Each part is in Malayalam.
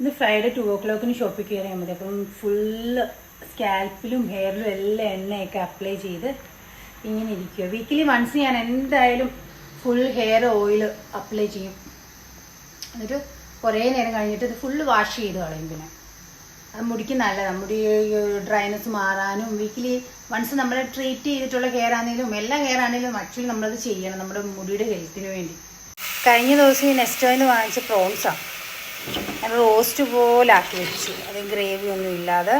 ഇന്ന് ഫ്രൈഡേ 2 o'clock ഷോപ്പിൽ കയറിയാൽ മതി. അപ്പം ഫുള്ള് സ്കാൽപ്പിലും ഹെയറിലും എല്ലാം എണ്ണയൊക്കെ അപ്ലൈ ചെയ്ത് ഇങ്ങനെ ഇരിക്കുക. വീക്കിലി വൺസ് ഞാൻ എന്തായാലും ഫുൾ ഹെയർ ഓയിൽ അപ്ലൈ ചെയ്യും. എന്നിട്ട് കുറേ നേരം കഴിഞ്ഞിട്ട് ഇത് ഫുള്ള് വാഷ് ചെയ്ത് കളയും. പിന്നെ അത് മുടിക്ക് നല്ലതാണ്. മുടി ഡ്രൈനെസ് മാറാനും വീക്കിലി വൺസ് നമ്മൾ ട്രീറ്റ് ചെയ്തിട്ടുള്ള ഹെയർ ആണെങ്കിലും എല്ലാ ഹെയർ ആണെങ്കിലും ആക്ച്വലി നമ്മളത് ചെയ്യണം നമ്മുടെ മുടിയുടെ ഹെൽത്തിന് വേണ്ടി. കഴിഞ്ഞ ദിവസം ഈ നെസ്റ്റോയിൽ നിന്ന് വാങ്ങിച്ച പ്രോൺസാണ് ഞാൻ റോസ്റ്റ് പോലെ ആക്കി വെച്ചു. അത് ഗ്രേവി ഒന്നും ഇല്ലാതെ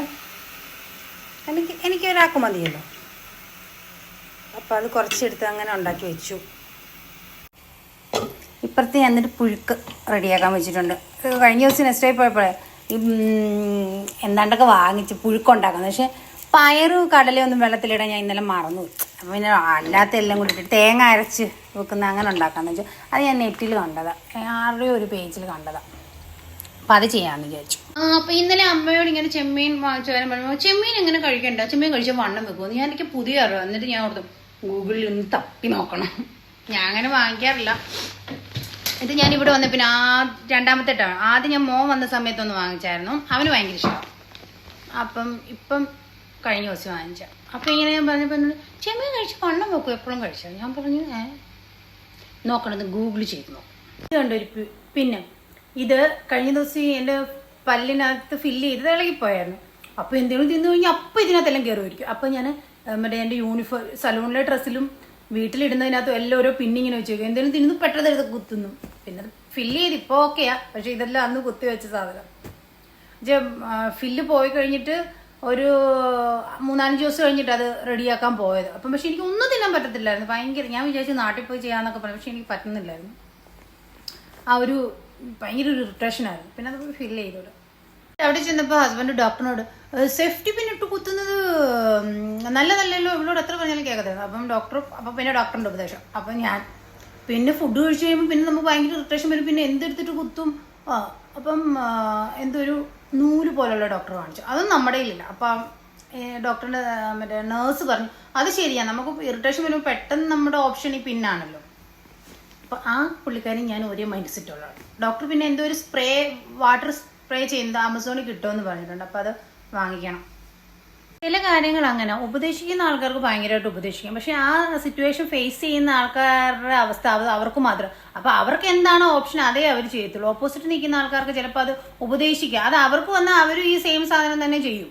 എനിക്കൊരാൾക്ക് മതിയല്ലോ. അപ്പോൾ അത് കുറച്ചെടുത്ത് അങ്ങനെ ഉണ്ടാക്കി വെച്ചു. ഇപ്പുറത്ത് ഞാൻ എന്നിട്ട് പുഴുക്ക് റെഡിയാക്കാൻ വെച്ചിട്ടുണ്ട്. കഴിഞ്ഞ ദിവസം നെസ്റ്റോയിൽ പോയപ്പോഴേ എന്താണ്ടൊക്കെ വാങ്ങിച്ച് പുഴുക്കുണ്ടാക്കുന്നത്. പക്ഷേ പയറും കടലയൊന്നും വെള്ളത്തിലിടാൻ ഞാൻ ഇന്നലെ മറന്നു. അപ്പോൾ പിന്നെ അല്ലാത്ത എല്ലാം കൂടി ഇട്ടിട്ട് തേങ്ങ അരച്ച് വെക്കുന്ന അങ്ങനെ ഉണ്ടാക്കാമെന്ന് വെച്ചാൽ അത് ഞാൻ നെറ്റിൽ കണ്ടതാണ്. ആരുടെയോ ഒരു പേജിൽ കണ്ടതാണ്. അപ്പം അത് ചെയ്യാമെന്ന് വിചാരിച്ചു. അപ്പോൾ ഇന്നലെ അമ്മയോട് ഇങ്ങനെ ചെമ്മീൻ വാങ്ങിച്ചു വരാൻ പറയുമ്പോൾ ചെമ്മീൻ എങ്ങനെ കഴിക്കണ്ട, ചെമ്മീൻ കഴിച്ചാൽ വണ്ണം വെക്കുമെന്ന് ഞാൻ എനിക്ക് പുതിയ അറിവ്. എന്നിട്ട് ഞാൻ ഓർത്തു ഗൂഗിളിൽ ഒന്ന് തപ്പി നോക്കണം. ഞാൻ അങ്ങനെ വാങ്ങിക്കാറില്ല. ഇത് ഞാൻ ഇവിടെ വന്ന പിന്നെ രണ്ടാമത്തെ ടൈം. ആദ്യം ഞാൻ മോൻ വന്ന സമയത്തൊന്ന് വാങ്ങിച്ചായിരുന്നു. അവന് ഭയങ്കര ഇഷ്ടമാണ്. അപ്പം ഇപ്പം കഴിഞ്ഞ ദിവസം വാങ്ങിച്ച. അപ്പം ഇങ്ങനെ ഞാൻ പറഞ്ഞപ്പോൾ ചെമ്മീൻ കഴിച്ച് വണ്ണം വെക്കും എപ്പോഴും കഴിച്ചാൽ. ഞാൻ പറഞ്ഞു നോക്കണത് ഗൂഗിൾ ചെയ്ത് നോക്കും. ഇതുണ്ടൊരു പിന്നെ ഇത് കഴിഞ്ഞ ദിവസം എൻ്റെ പല്ലിനകത്ത് ഫില്ല് ചെയ്ത് ഇളകിപ്പോയായിരുന്നു. അപ്പോൾ എന്തെങ്കിലും തിന്നു കഴിഞ്ഞാൽ അപ്പം ഇതിനകത്തെല്ലാം കയറുമായിരിക്കും. അപ്പം ഞാൻ മറ്റേ എൻ്റെ യൂണിഫോം സലൂണിലെ ഡ്രസ്സിലും വീട്ടിലിടുന്നതിനകത്തും എല്ലാം ഓരോ പിന്നിങ്ങനെ വെച്ച് വെക്കും. എന്തെങ്കിലും തിന്നു പെട്ടെന്ന് എടുത്ത് കുത്തുന്നു. പിന്നെ ഫില്ല് ചെയ്ത് ഇപ്പോൾ ഓക്കെയാ. പക്ഷെ ഇതെല്ലാം അന്ന് കുത്തി വെച്ച സാധനം. ഫില്ല് പോയി കഴിഞ്ഞിട്ട് ഒരു 3-4 ദിവസം കഴിഞ്ഞിട്ട് അത് റെഡിയാക്കാൻ പോയത്. അപ്പം പക്ഷെ എനിക്ക് ഒന്നും തിന്നാൻ പറ്റത്തില്ലായിരുന്നു. ഭയങ്കര ഞാൻ വിചാരിച്ചു നാട്ടിൽ പോയി ചെയ്യാമെന്നൊക്കെ പറഞ്ഞു. പക്ഷെ എനിക്ക് പറ്റുന്നില്ലായിരുന്നു. ആ ഒരു ഭയങ്കര ഒരു ഇറിറ്റേഷനായിരുന്നു. പിന്നെ അത് ഫില്ല് ചെയ്തോളൂ. അവിടെ ചെന്നപ്പോൾ ഹസ്ബൻഡ് ഡോക്ടറിനോട് സേഫ്റ്റി പിൻ ഇട്ട് കുത്തുന്നത് നല്ലതല്ലല്ലോ, ഇവളോട് എത്ര പറഞ്ഞാലും കേൾക്കത്തില്ല. അപ്പം പിന്നെ ഡോക്ടറിൻ്റെ ഉപദേശം. അപ്പം ഞാൻ പിന്നെ ഫുഡ് കഴിച്ച് കഴിയുമ്പോൾ പിന്നെ നമുക്ക് ഭയങ്കര ഇറിറ്റേഷൻ വരും. പിന്നെ എന്തെടുത്തിട്ട് കുത്തും. അപ്പം എന്തൊരു നൂല് പോലുള്ള ഡോക്ടർ കാണിച്ചു. അതൊന്നും നമ്മുടെ ഇല്ല. അപ്പം ഡോക്ടറിൻ്റെ മറ്റേ നേഴ്സ് പറഞ്ഞു അത് ശരിയാണ്, നമുക്ക് ഇറിറ്റേഷൻ വരുമ്പോൾ പെട്ടെന്ന് നമ്മുടെ ഓപ്ഷൻ ഈ പിന്നാണല്ലോ. അപ്പം ആ പുള്ളിക്കാരി ഞാൻ ഒരേ മൈൻഡ് സെറ്റുള്ളതാണ്. ഡോക്ടർ പിന്നെ എന്തോ ഒരു വാട്ടർ സ്പ്രേ ചെയ്യുന്നത് ആമസോണിൽ കിട്ടുമെന്ന് പറഞ്ഞിട്ടുണ്ട്. അപ്പോൾ അത് വാങ്ങിക്കണം. ചില കാര്യങ്ങൾ അങ്ങനെ ഉപദേശിക്കുന്ന ആൾക്കാർക്ക് ഭയങ്കരമായിട്ട് ഉപദേശിക്കാം. പക്ഷെ ആ സിറ്റുവേഷൻ ഫേസ് ചെയ്യുന്ന ആൾക്കാരുടെ അവസ്ഥ അവർക്ക് മാത്രം. അപ്പോൾ അവർക്ക് എന്താണോ ഓപ്ഷൻ അതേ അവർ ചെയ്യത്തുള്ളൂ. ഓപ്പോസിറ്റ് നിൽക്കുന്ന ആൾക്കാർക്ക് ചിലപ്പോൾ അത് ഉപദേശിക്കുക. അത് അവർക്ക് വന്നാൽ അവർ ഈ സെയിം സാധനം തന്നെ ചെയ്യും.